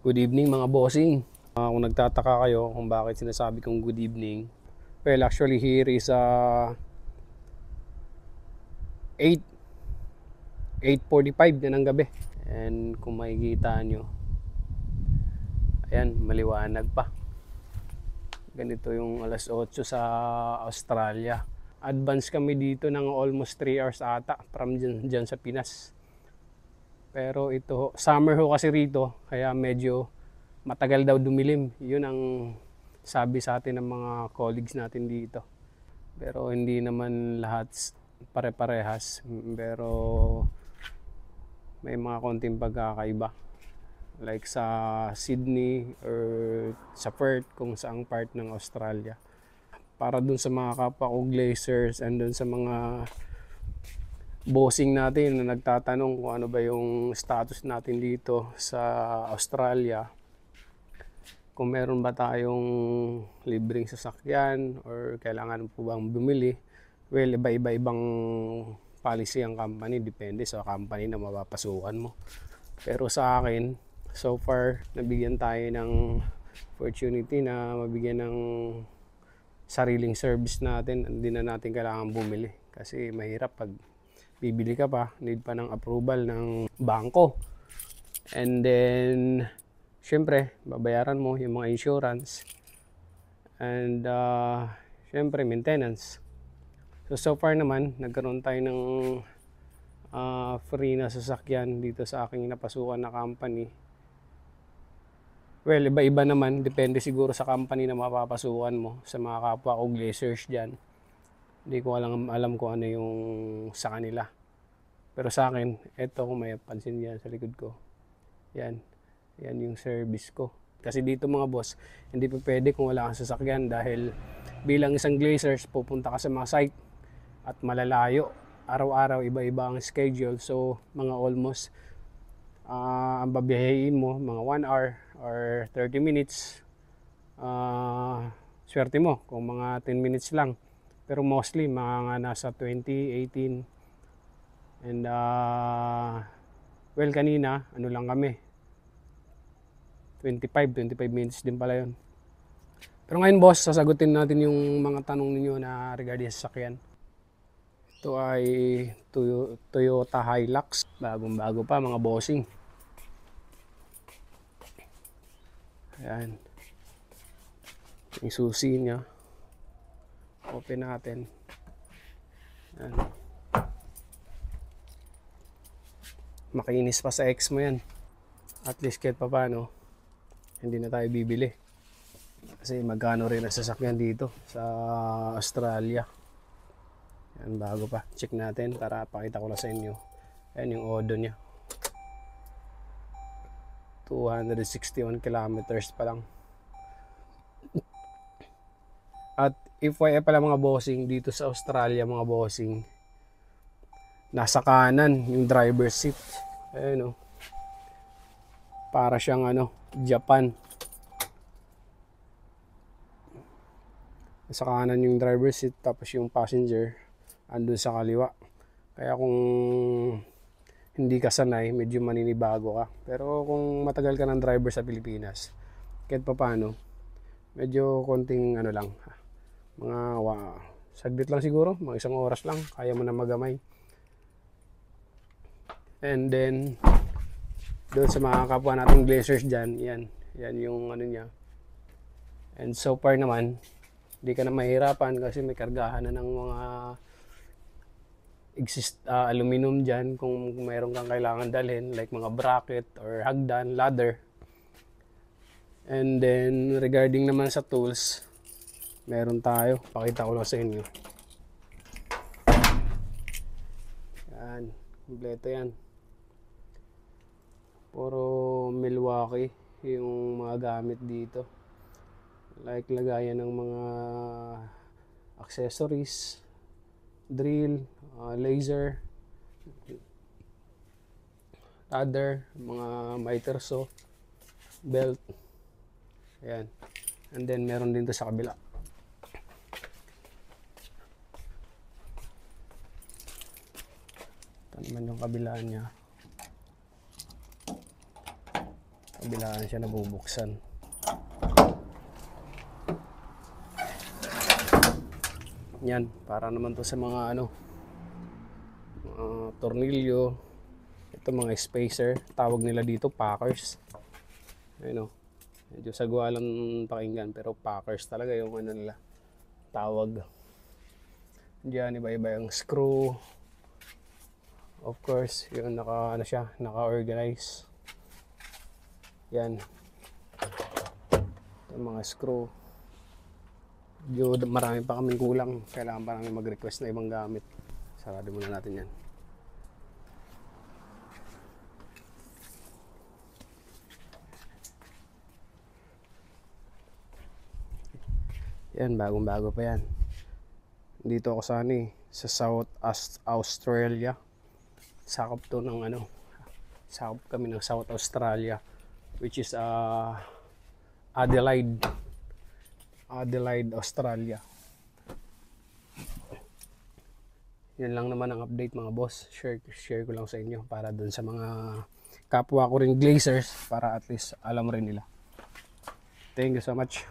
Good evening mga bossing. Kung nagtataka kayo kung bakit sinasabi kong good evening, well actually here is 8:45 na ng gabi. And kung makikita nyo, ayan, maliwanag pa. Ganito yung alas 8 sa Australia. Advance kami dito ng almost 3 hours ata from dyan sa Pinas. Pero ito, summer ho kasi rito, kaya medyo matagal daw dumilim. Yun ang sabi sa atin ng mga colleagues natin dito. Pero hindi naman lahat pare-parehas. Pero may mga konting pagkakaiba. Like sa Sydney or sa Perth, kung saang part ng Australia. Para dun sa mga kapwa ko glazers and dun sa mga bossing natin na nagtatanong kung ano ba yung status natin dito sa Australia, kung meron ba tayong libreng sasakyan or kailangan po bang bumili. Well, iba-ibang policy ang company, depende sa company na mapapasukan mo. Pero sa akin, so far nabigyan tayo ng opportunity na mabigyan ng sariling service natin. Hindi na natin kailangan bumili kasi mahirap pag bibili ka pa, need pa ng approval ng bangko. And then, syempre, babayaran mo yung mga insurance. And, syempre, maintenance. So far naman, nagkaroon tayo ng free na sasakyan dito sa aking napasukan na company. Well, iba-iba naman. Depende siguro sa company na mapapasukan mo. Sa mga kapwa ko glazers dyan. Hindi ko alam kung ano yung sa kanila. Pero sa akin, eto kung may pansin yan sa likod ko. Yan. Yan yung service ko. Kasi dito mga boss, hindi pa pwede kung wala kang sasakyan dahil bilang isang glazers, pupunta ka sa mga site at malalayo. Araw-araw, iba-iba ang schedule. So, mga almost, ang babiyahin mo, mga 1 hour or 30 minutes. Swerte mo kung mga 10 minutes lang. Pero mostly, mga nasa 20, 18. And, well, kanina, ano lang kami. 25 minutes din pala yun. Pero ngayon, boss, sasagutin natin yung mga tanong ninyo na regarding sa sasakyan. Ito ay Toyota Hilux. Bagong-bago pa, mga bossing. Ayan. Yung susi niya. Open natin. Ayan. Makinis pa sa ex mo yan. At least kahit pa paano, hindi na tayo bibili. Kasi magkano rin ang sasakyan dito sa Australia. Yan, bago pa. Check natin para pakita ko na sa inyo. Ayan yung odo niya. 261 kilometers pa lang. At FYI pala mga bossing, dito sa Australia mga bossing, nasa kanan yung driver's seat. Ayan o. Para siyang Japan. Nasa kanan yung driver's seat, tapos yung passenger andun sa kaliwa. Kaya kung hindi ka sanay, medyo maninibago ka. Pero kung matagal ka ng driver sa Pilipinas, kahit pa paano, medyo konting lang, mga saglit lang siguro, mga 1 oras lang, kaya mo na magamay. And then, doon sa mga kapwa nating glazers dyan, yan yung niya. And so far naman, hindi ka na mahirapan kasi may kargahan na ng mga aluminum dyan kung mayroon kang kailangan dalhin, like mga bracket or hagdan, ladder. And then, regarding naman sa tools, meron tayo. Pakita ko lang sa inyo. Yan, kompleto yan. Puro Milwaukee yung mga gamit dito. Like lagayan ng mga accessories, drill, laser, ladder, mga miter saw, belt. Ayan. And then meron din to sa kabila. Ito naman yung kabila niya. Bilaan siya nabubuksan. Yan, para naman to sa mga ano, tornilyo. Ito mga spacer, tawag nila dito packers. Ayun o, medyo sagwa lang pakinggan, pero packers talaga yung ano nila tawag. Diyan iba-iba yung screw. Of course, yung naka ano siya, naka-organize. Yan. Yung mga screw. Marami pa kaming kulang. Kailangan pa namin mag-request na ibang gamit. Sarado muna natin yan. Yan, bagong-bago pa yan. Dito ako sa South Australia. Sakop to ng ano. Sakop kami ng South Australia, which is Adelaide, Australia. Yan lang naman ang update mga boss. Share ko lang sa inyo para dun sa mga kapwa ko ring glazers, para at least alam rin nila. Thank you so much.